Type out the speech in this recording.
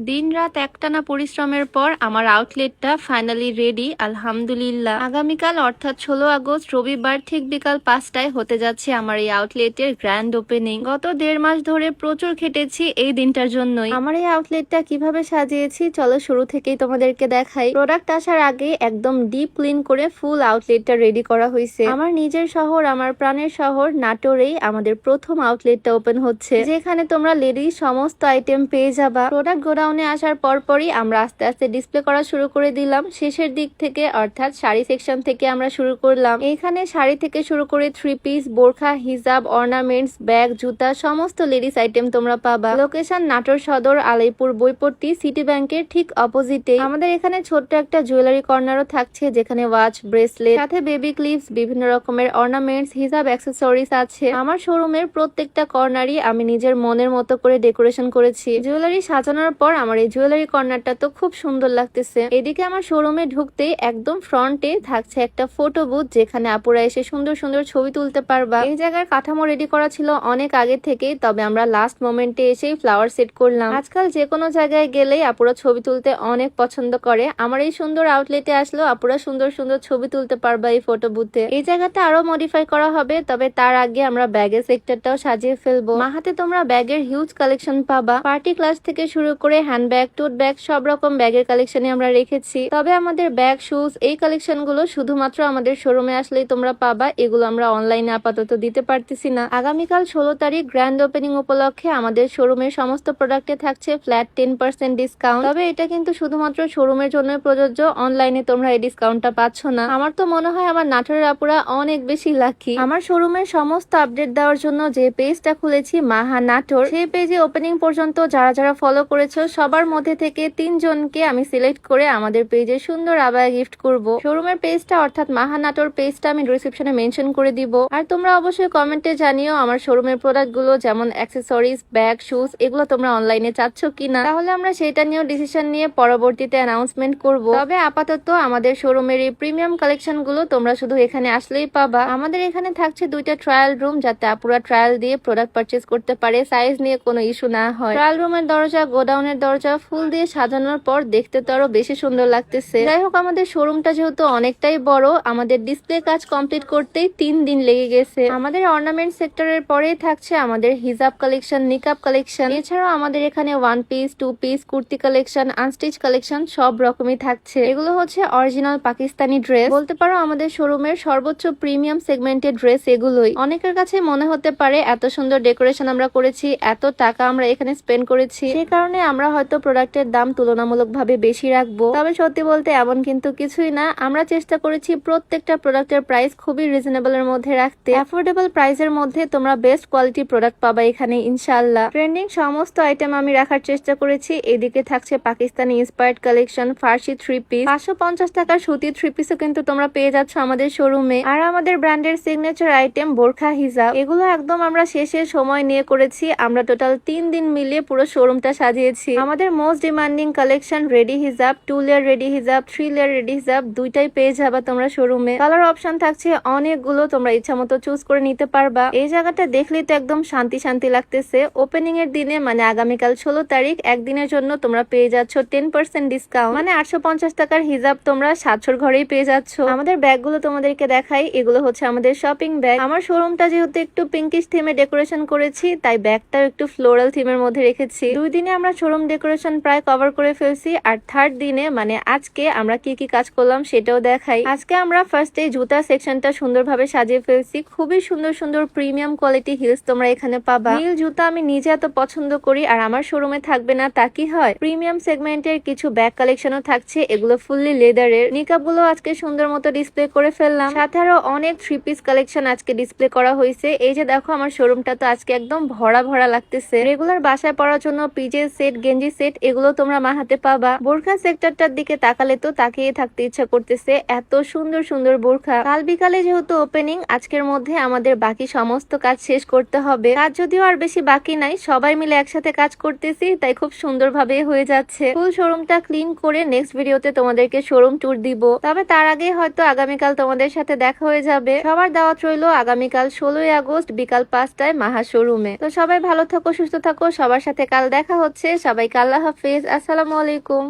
দিন রাত একটানা পরিশ্রমের পর আমার আউটলেটটা ফাইনালি রেডি, আলহামদুলিল্লাহ। আগামীকাল অর্থাৎ 16 আগস্ট রবিবার ঠিক বিকাল 5টায় হতে যাচ্ছে আমার এই আউটলেটের গ্র্যান্ড ওপেনিং। গত 1.5 মাস ধরে প্রচুর খেটেছি এই দিনটার জন্যই। আমার এই আউটলেটটা কিভাবে সাজিয়েছি চলো শুরু থেকেই তোমাদেরকে দেখাই। প্রোডাক্ট আসার আগে একদম ডিপ ক্লিন করে ফুল আউটলেটটা রেডি করা হয়েছে। আমার নিজের শহর, আমার প্রাণের শহর নাটোরেই আমাদের প্রথম আউটলেটটা ওপেন হচ্ছে, যেখানে তোমরা লেডিস সমস্ত আইটেম পেয়ে যাবা। প্রোডাক্ট গোডাউনে আসার পরপরই আমরা আস্তে আস্তে ডিসপ্লে করা শুরু করে দিলাম। শেষের দিক থেকে অর্থাৎ শাড়ি সেকশন থেকে আমরা শুরু করলাম। এখানে শাড়ি থেকে শুরু করে 3 পিস, বোরখা, হিজাব, অর্নামেন্টস, ব্যাগ, জুতা সমস্ত লেডিস আইটেম তোমরা পাবা। লোকেশন নাটোর সদর, আলাইপুর বইপট্টি, সিটি ব্যাংকের ঠিক অপোজিটে। আমাদের এখানে ছোট্ট একটা জুয়েলারি কর্নারও থাকছে, যেখানে ওয়াচ, ব্রেসলেট, সাথে বেবি ক্লিপস, বিভিন্ন রকমের অর্নামেন্টস, হিজাব, অ্যাক্সেসরিজ আছে। আমার শোরুমের প্রত্যেকটা কর্নারই আমি নিজের মনের মতো করে ডেকোরেশন করেছি। জুয়েলারি সাজানোর পর আমার এই জুয়েলারি কর্নারটা তো খুব সুন্দর লাগতেছে। এদিকে আমার শোরুমে ঢুকতেই একদম ফ্রন্টে থাকছে একটা ফটো বুথ, যেখানে আপুরা এসে সুন্দর সুন্দর ছবি তুলতে পারবা। এই জায়গার কাঠামো রেডি করা ছিল অনেক আগে থেকেই, তবে আমরা লাস্ট মোমেন্টে এসেই ফ্লাওয়ার সেট করলাম। আজকাল যে কোনো জায়গায় গেলেই আপুরা ছবি তুলতে অনেক পছন্দ করে। আমার এই সুন্দর আউটলেটে আসলেও আপুরা সুন্দর সুন্দর ছবি তুলতে পারবা এই ফটো বুথে। এই জায়গাটা আরো মডিফাই করা হবে, তবে তার আগে আমরা ব্যাগের সেক্টরটাও সাজিয়ে ফেলবো। মাহাতে তোমরা ব্যাগের হিউজ কালেকশন পাবা। পার্টি ক্লাস থেকে শুরু করে হ্যান্ডব্যাগ, টোট ব্যাগ, সব রকম ব্যাগের কালেকশনই আমরা রেখেছি। তবে আমাদের ব্যাগ, শুজ এই কালেকশন গুলো শুধুমাত্র আমাদের শোরুমে আসলেই তোমরা পাবা। এগুলো আমরা অনলাইনে আপাতত দিতে পারতেছি না। আগামীকাল 16 তারিখ গ্র্যান্ড ওপেনিং উপলক্ষে আমাদের শোরুমের সমস্ত প্রোডাক্টে থাকছে ফ্ল্যাট 10% ডিসকাউন্ট। তবে এটা কিন্তু শুধুমাত্র শোরুমের জন্য প্রযোজ্য, অনলাইনে তোমরা এই ডিসকাউন্টটা পাচ্ছ না। আমার তো মনে হয় আমার নাটোরের আপুরা অনেক বেশি লাকি। আমার শোরুমের সমস্ত আপডেট দেওয়ার জন্য যে পেজটা খুলেছি মাহা নাটোর, সেই পেজে ওপেনিং পর্যন্ত যারা যারা ফলো করেছো সবার মধ্যে থেকে 3 জনকে আমি সিলেক্ট করে আমাদের পেজে সুন্দর আবায়া গিফট করব। শোরুমের পেজটা অর্থাৎ মাহা নাটোর পেজটা আমি ডিসক্রিপশনে মেনশন করে দিব। আর তোমরা অবশ্যই কমেন্টে জানিও আমার শোরুমের প্রোডাক্ট গুলো যেমন অ্যাক্সেসরিজ, ব্যাগ, শুজ এগুলো তোমরা অনলাইনে চাচ্ছ কিনা, তাহলে আমরা সেটা নিয়েও ডিসিশন নিয়ে পরবর্তীতে অ্যানাউন্সমেন্ট করব। তবে আপাতত আমাদের শোরুমের এই প্রিমিয়াম কালেকশন গুলো তোমরা শুধু এখানে আসলেই পাবা। আমাদের এখানে থাকছে 2টা ট্রায়াল রুম, যাতে আপুরা ট্রায়াল দিয়ে প্রোডাক্ট পারচেজ করতে পারে, সাইজ নিয়ে কোনো ইস্যু না হয়। ট্রায়াল রুমের দরজা, গোডাউনের দরজা ফুল দিয়ে সাজানোর পর দেখতে তো আরো বেশি সুন্দর লাগতেছে। যাই হোক, আমাদের শোরুমটা যেহেতু অনেকটাই বড়, আমাদের ডিসপ্লে কাজ কমপ্লিট করতেই 3 দিন লেগে গেছে। আমাদের অর্নামেন্ট সেক্টরের পরেই থাকছে আমাদের হিজাব কালেকশন, নিকাব কালেকশন, এছাড়াও আমাদের এখানে 1 piece, 2 piece, kurti collection, unstitch collection সব রকমই থাকছে। এগুলো হচ্ছে অরিজিনাল পাকিস্তানি ড্রেস, বলতে পারো আমাদের শোরুমের সর্বোচ্চ প্রিমিয়াম সেগমেন্টের ড্রেস এগুলোই। অনেকের কাছে মনে হতে পারে এত সুন্দর ডেকোরেশন আমরা করেছি, এত টাকা আমরা এখানে স্পেন্ড করেছি, সেই কারণে আমরা হয়তো প্রোডাক্টের দাম তুলনামূলকভাবে বেশি রাখবো। তবে সত্যি বলতে এমন কিন্তু কিছুই না। আমরা চেষ্টা করেছি প্রত্যেকটা প্রোডাক্টের প্রাইস খুবই রিজনেবল এর মধ্যে রাখতে। অ্যাফোর্ডেবল প্রাইসের মধ্যে তোমরা বেস্ট কোয়ালিটি প্রোডাক্ট পাবা এখানে ইনশাআল্লাহ। ট্রেন্ডিং সমস্ত আইটেম আমি রাখার চেষ্টা করেছি। এদিকে থাকছে পাকিস্তানি ইন্সপায়ার্ড কালেকশন, ফার্সি 3 পিস, 550 টাকার সুতির 3 পিসও কিন্তু তোমরা পেয়ে যাচ্ছ আমাদের শোরুমে। আর আমাদের ব্র্যান্ডের সিগনেচার আইটেম বোরখা, হিজাব এগুলো একদম আমরা শেষের সময় নিয়ে করেছি। আমরা টোটাল 3 দিন মিলিয়ে পুরো শোরুমটা সাজিয়েছি। আমাদের মোস্ট ডিমান্ডিং কালেকশন রেডি হিজাব, 2 লেয়ার রেডি হিজাব, 3 লেয়ার রেডি হিজাব দুইটাই পেয়ে যাবা তোমরা শোরুমে। কালার অপশন থাকছে অনেকগুলো, তোমরা ইচ্ছা মতো চুজ করে নিতে পারবা। এই জায়গাটা দেখলেই তো একদম শান্তি শান্তি লাগতেছে। ওপেনিং এর দিনে মানে আগামীকাল 16 তারিখ একদিনের জন্য তোমরা পেয়ে যাচ্ছ 10% ডিসকাউন্ট, মানে 850 টাকার হিজাব তোমরা 700 ঘরেই পেয়ে যাচ্ছ। আমাদের ব্যাগগুলো তোমাদেরকে দেখাই। এগুলো হচ্ছে আমাদের শপিং ব্যাগ। আমার শোরুমটা যেহেতু একটু পিঙ্কিশ থিমে ডেকোরেশন করেছি, তাই ব্যাগটাও একটু ফ্লোরাল থিমের মধ্যে রেখেছি। 2 দিনে আমরা শোরুম ডেকোরেশন প্রায় কভার করে ফেলছি। আর 3rd দিনে মানে আজকে আমরা কি কি কাজ করলাম সেটাও দেখাই। আজকে আমরা ফার্স্টে জুতা সেকশনটা সুন্দরভাবে সাজিয়ে ফেলছি। খুবই সুন্দর সুন্দর প্রিমিয়াম কোয়ালিটি হিলস তোমরা এখানে পাবা। হিল জুতা আমি নিজে এত পছন্দ করি, আর আমার শোরুমে থাকবে না তা কি হয়। প্রিমিয়াম সেগমেন্টের কিছু ব্যাগ কালেকশনও থাকছে, এগুলো ফুললি লেদারের। নিকাব গুলো আজকে সুন্দর মতো ডিসপ্লে করে ফেললাম। সাথে আরো অনেক 3 পিস কালেকশন আজকে ডিসপ্লে করা হয়েছে। এই যে দেখো আমার শোরুমটা তো আজকে একদম ভরা ভরা লাগতেছে। রেগুলার বাসায় পরার জন্য পিজে সেট, গেঞ্জি সেট এগুলো তোমরা মাহাতে পাবা। বোরখা সেক্টরটার দিকে তাকালে তো তাকিয়ে থাকতে ইচ্ছা করতেছে, এত সুন্দর সুন্দর বোরখা। কাল বিকালে যেহেতু ওপেনিং, আজকের মধ্যে আমাদের বাকি সমস্ত কাজ শেষ করতে হবে। কাজ যদিও আর বেশি বাকি নাই, সবাই মিলে একসাথে কাজ করতেছি, তাই খুব সুন্দরভাবে হয়ে যাচ্ছে। ফুল শোরুমটা ক্লিন করে নেক্সট ভিডিওতে তোমাদেরকে শোরুম ট্যুর দিব। তবে তার আগে হয়তো আগামীকাল তোমাদের সাথে দেখা হয়ে যাবে। সবার দাওয়াত রইলো আগামীকাল 16 আগস্ট বিকাল 5টায় মাহা শোরুমে। তো সবাই ভালো থাকো, সুস্থ থাকো, সবার সাথে কাল দেখা হচ্ছে। সবাই লাইক। আল্লাহ হাফিজ, আসসালামু আলাইকুম।